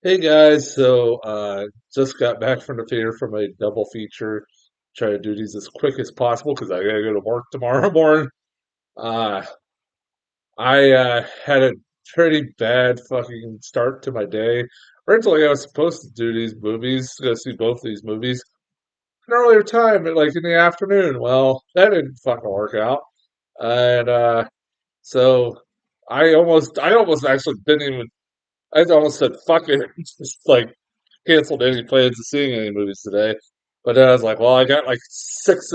Hey guys, just got back from the theater from a double feature. Try to do these as quick as possible because I gotta go to work tomorrow morning. Uh, I had a pretty bad fucking start to my day. Originally, I was supposed to do these movies, go see both of these movies an earlier time, like in the afternoon. Well, that didn't fucking work out, and so I almost actually didn't even. I almost said fuck it, just like canceled any plans of seeing any movies today. But then I was like, well, I got like six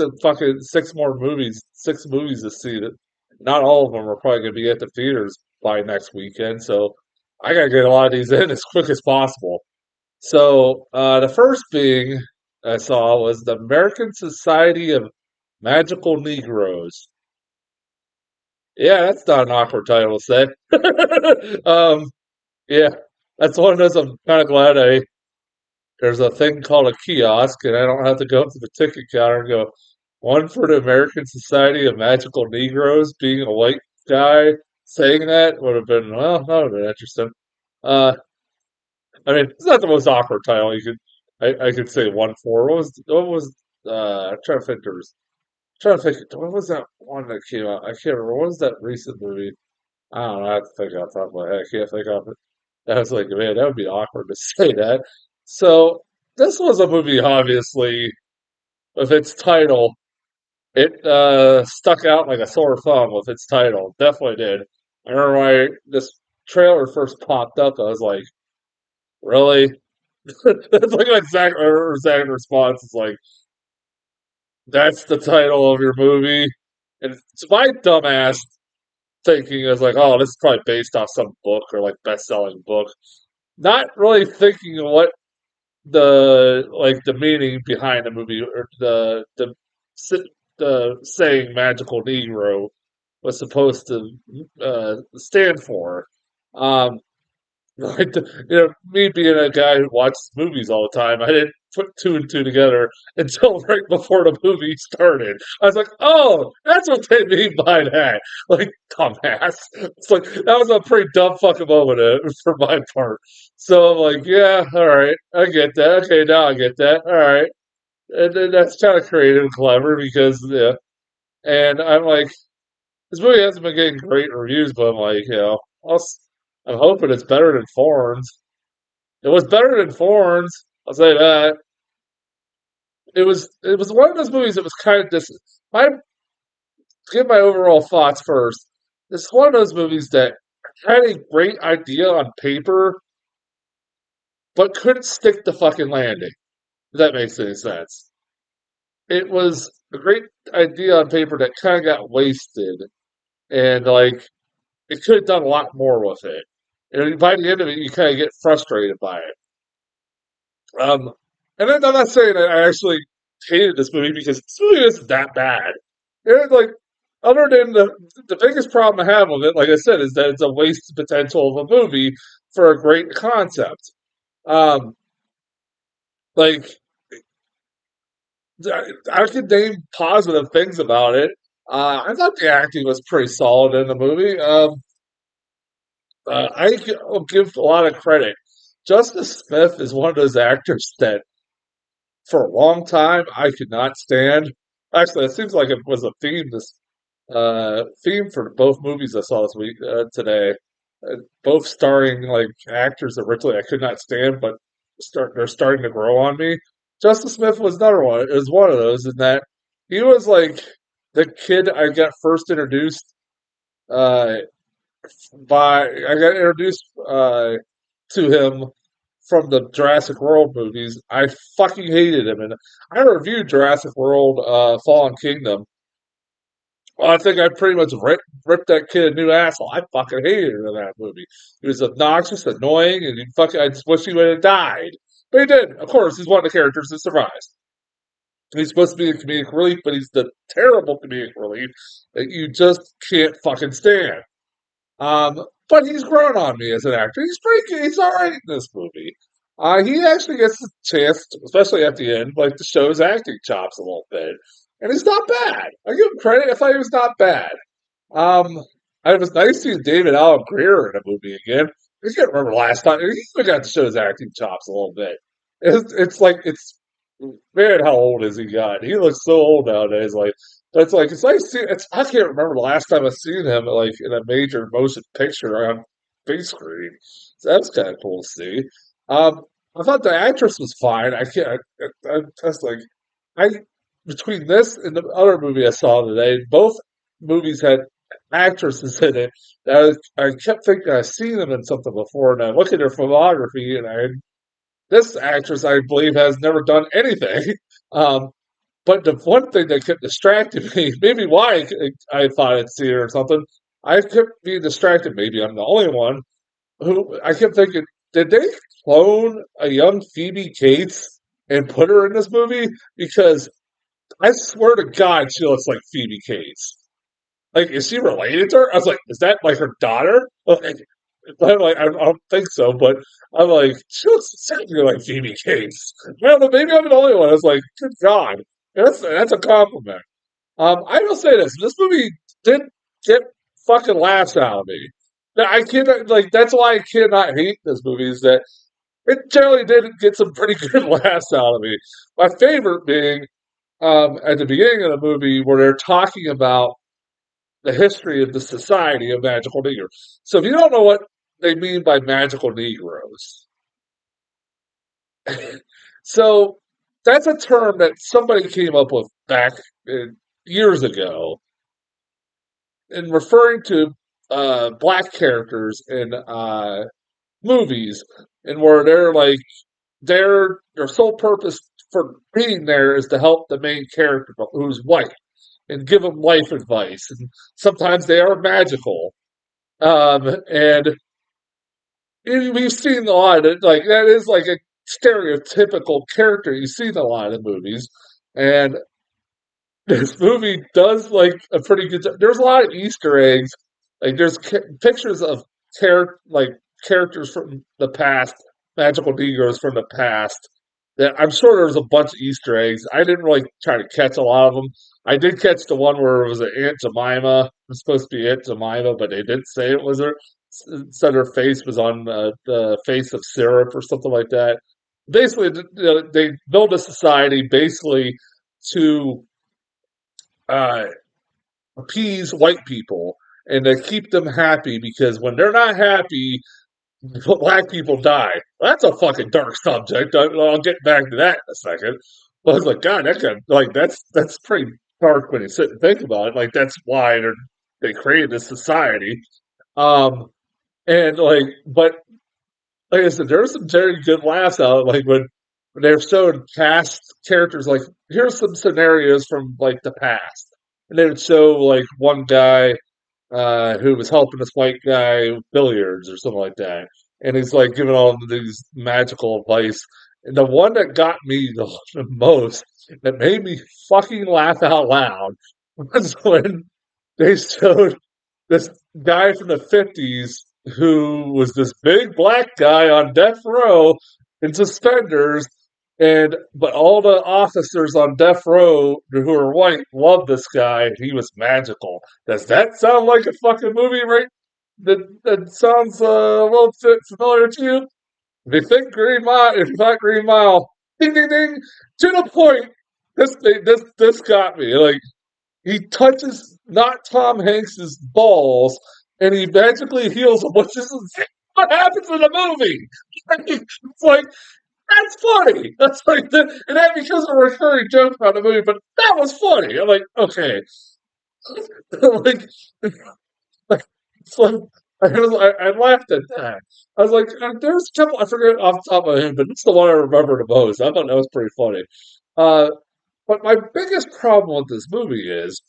more movies, six movies to see. That not all of them are probably going to be at the theaters by next weekend. So I got to get a lot of these in as quick as possible. The first being I saw was the American Society of Magical Negroes. Yeah, that's not an awkward title to say. Yeah, that's one of those. I'm kind of glad there's a thing called a kiosk, and I don't have to go up to the ticket counter and go, one for the American Society of Magical Negroes. Being a white guy saying that would have been, well, that would have been interesting. Uh, I mean, it's not the most awkward title you could, I could say one for. I'm trying to think, what was that one that came out? I can't remember. What was that recent movie? I don't know. I have to think off the top of my head. I can't think of it. I was like, man, that would be awkward to say that. So this was a movie, obviously, with its title. It stuck out like a sore thumb with its title. Definitely did. I remember when this trailer first popped up, I was like, really? That's like exact response. It's like, that's the title of your movie? And it's my dumbass thinking is like, oh, this is probably based off some book or like best-selling book. Not really thinking of what the meaning behind the movie or the saying magical Negro was supposed to stand for. Um, like me being a guy who watches movies all the time, I didn't put two and two together until right before the movie started. I was like, "Oh, that's what they mean by that." Like, dumbass. It's like that was a pretty dumb fucking moment for my part. So I'm like, "Yeah, all right, I get that. Okay, now I get that. All right." And then that's kind of creative and clever because yeah. And I'm like, this movie hasn't been getting great reviews, but I'm like, I'm hoping it's better than Thorns. It was better than Thorns. I'll say that. It was one of those movies that was kind of dis. I give my overall thoughts first. This is one of those movies that had a great idea on paper, but couldn't stick the fucking landing. If that makes any sense. It was a great idea on paper that kind of got wasted, and like it could have done a lot more with it. And by the end of it, you kind of get frustrated by it. Um, and then I'm not saying that I actually hated this movie because this movie isn't that bad. And like, other than the biggest problem I have with it, like I said, is that it's a wasted potential of a movie for a great concept. Um, like I could name positive things about it. I thought the acting was pretty solid in the movie. Will give a lot of credit. Justice Smith is one of those actors that for a long time I could not stand. Actually, it seems like it was a theme for both movies I saw this week today. Both starring like actors that originally I could not stand, but they're starting to grow on me. Justice Smith was another one. It was one of those in that he was like the kid I got first introduced uh, I got introduced to him from the Jurassic World movies. I fucking hated him, and I reviewed Jurassic World Fallen Kingdom. Well, I think I pretty much ripped that kid a new asshole. I fucking hated him in that movie. He was obnoxious, annoying, and I just wish he would have died. But he did. Of course, he's one of the characters that survives. He's supposed to be a comedic relief, but he's the terrible comedic relief that you just can't fucking stand. But he's grown on me as an actor. He's pretty good. He's all right in this movie. He actually gets a chance, especially at the end, like to show his acting chops a little bit, and he's not bad. I give him credit. I thought he was not bad. Um, it was nice seeing David Alan Grier in a movie again. I can't remember last time. He got to show his acting chops a little bit. It's like it's man, how old has he got? He looks so old nowadays. Like it's like see, it's I can't remember the last time I seen him like in a major motion picture on big screen. So that's kind of cool to see. Um, I thought the actress was fine. I can't. I just like I between this and the other movie I saw today, both movies had actresses in it. I kept thinking I've seen them in something before, and I look at their filmography, and this actress I believe has never done anything. Um, but the one thing that kept distracting me, maybe why I thought I'd see her or something, I kept being distracted. Maybe I'm the only one who I kept thinking, did they clone a young Phoebe Cates and put her in this movie? Because I swear to God, she looks like Phoebe Cates. Like, is she related to her? I was like, is that like her daughter? Like, I'm like, I don't think so, but I'm like, she looks exactly like Phoebe Cates. I don't know, maybe I'm the only one. I was like, good God, that's a compliment. I will say this movie did get fucking laughs out of me. I cannot like that's why I cannot hate this movie is that it generally did get some pretty good laughs out of me. My favorite being at the beginning of the movie where they're talking about the history of the Society of Magical Negroes. So if you don't know what they mean by magical Negroes, so that's a term that somebody came up with back years ago in referring to black characters in movies, and where they're like their sole purpose for being there is to help the main character who's white and give them life advice. And sometimes they are magical. And we've seen a lot of it. Like that is like a stereotypical character you see in a lot of movies. And this movie does like a pretty good job. There's a lot of Easter eggs. Like there's pictures of like characters from the past, magical Negroes from the past. That I'm sure there's a bunch of Easter eggs. I didn't really try to catch a lot of them. I did catch the one where it was an Aunt Jemima. It was supposed to be Aunt Jemima, but they didn't say it was her. Said her face was on the face of syrup or something like that. Basically, they build a society basically to uh, appease white people and to keep them happy because when they're not happy, black people die. That's a fucking dark subject. I'll get back to that in a second. But I was like, God, that kind like that's pretty dark when you sit and think about it. Like that's why they created this society. Um, and like, but like I said, there was some very good laughs out. Like when they're showing past characters, like here's some scenarios from like the past, and they would show like one guy who was helping this white guy with billiards or something like that, and he's like giving all of these magical advice. And the one that got me the most, that made me fucking laugh out loud, was when they showed this guy from the 50s who was this big black guy on death row in suspenders and but all the officers on death row who are white love this guy. He was magical. Does that sound like a fucking movie, right? That sounds a little bit familiar to you. If you think Green Mile, if you thought Green Mile, ding ding ding, to the point. This got me. Like he touches not Tom Hanks's balls, and he magically heals him, which is what happens in the movie. It's like that's funny. That's like and that becomes a recurring joke about the movie, but that was funny. I'm like, okay, like, like it's like I laughed at that. I was like, there's a couple I forget off the top of my head, but it's the one I remember the most. I thought that was pretty funny. Uh, but my biggest problem with this movie is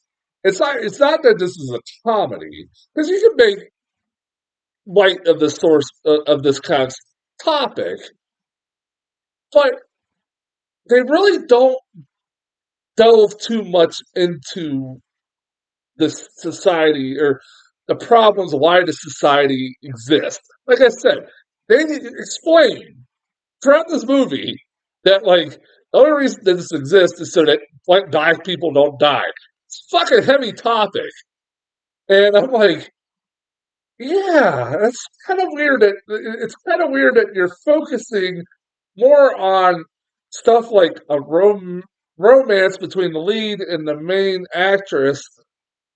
it's not that this is a comedy because you can make light of the source of this kind of topic, but they really don't delve too much into this society or the problems why the society exists. Like I said, they explain throughout this movie that like the only reason that this exists is so that like black people don't die. It's a fucking heavy topic. And I'm like, Yeah, that's kind of weird that it's kind of weird that you're focusing more on stuff like a romance between the lead and the main actress,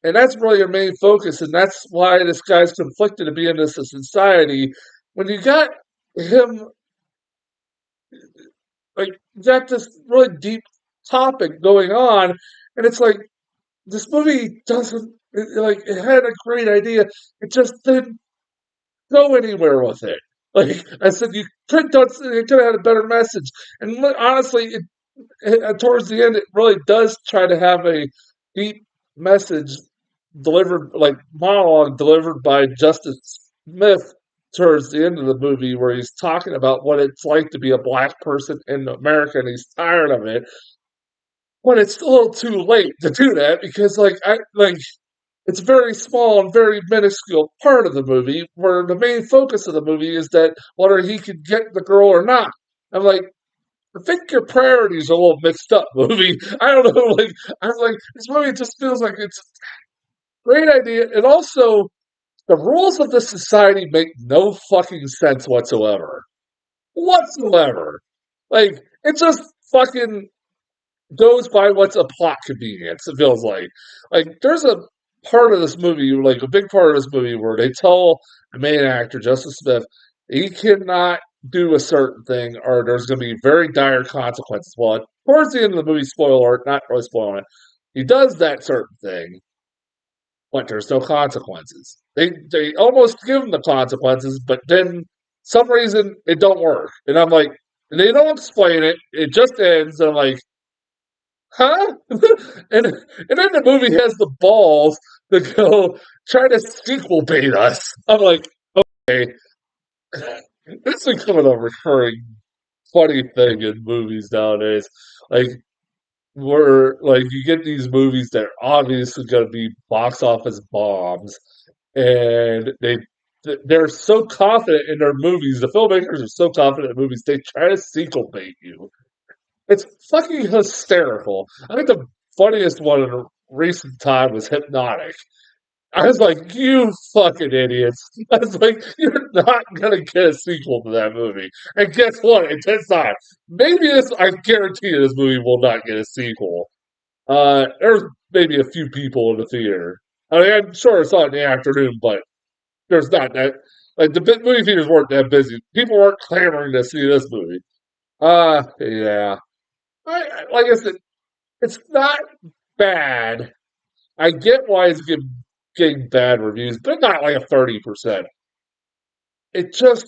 and that's really your main focus, and that's why this guy's conflicted to be in this society. When you got him, like, you got this really deep topic going on, and it's like this movie doesn't like it had a great idea, it just didn't go anywhere with it. Like I said, you could have had a better message. And honestly, towards the end, it really does try to have a deep message delivered, like monologue delivered by Justice Smith towards the end of the movie, where he's talking about what it's like to be a black person in America, and he's tired of it. But it's a little too late to do that because, it's a very small and very minuscule part of the movie where the main focus of the movie is that whether he can get the girl or not. I'm like, I think your priorities are a little mixed up, movie. I don't know, I was like, this movie just feels like it's a great idea, and also the rules of the society make no fucking sense whatsoever. Whatsoever. Like, it just fucking goes by what's a plot convenience, it feels like. Like, there's a part of this movie, like a big part of this movie, where they tell the main actor, Justice Smith, he cannot do a certain thing or there's going to be very dire consequences. Well, towards the end of the movie, spoiler alert, not really spoiling it, he does that certain thing, but there's no consequences. They almost give him the consequences, but then some reason it don't work. And I'm like, and they don't explain it. It just ends. And I'm like, huh? And then the movie has the balls to go try to sequel bait us. I'm like, okay, this is becoming a recurring funny thing in movies nowadays. Like, where like you get these movies that are obviously going to be box office bombs, and they're so confident in their movies. The filmmakers are so confident in movies they try to sequel bait you. It's fucking hysterical. I think the funniest one in recent time was Hypnotic. I was like, you fucking idiots. I was like, you're not gonna get a sequel to that movie. And guess what? It takes time. Maybe this I guarantee you this movie will not get a sequel. There's maybe a few people in the theater. I mean, I'm sure it's on in the afternoon, but there's not that like the movie theaters weren't that busy. People weren't clamoring to see this movie. Yeah. Like I said, it's not bad. I get why it's getting bad reviews, but not like a 30%. It just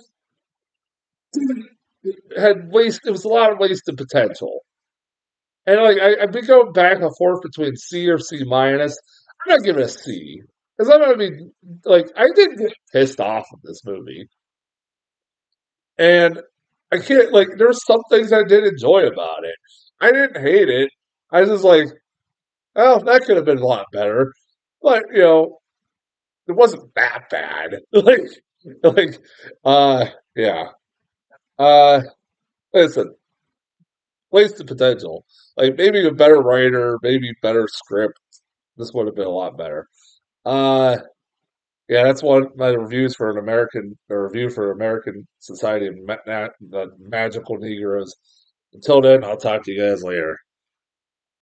it had waste. It was a lot of wasted potential, and I've been going back and forth between C or C minus. I'm gonna give it a C because I'm gonna be like I did get pissed off with this movie, and I can't like. There's some things I did enjoy about it. I didn't hate it. I was just like, oh, that could have been a lot better, but it wasn't that bad. Like, uh, yeah. Uh, Listen, wasted potential. Like maybe a better writer, maybe better script. This would have been a lot better. Uh, yeah, that's one of my reviews for a review for American Society of the Magical Negroes. Until then, I'll talk to you guys later.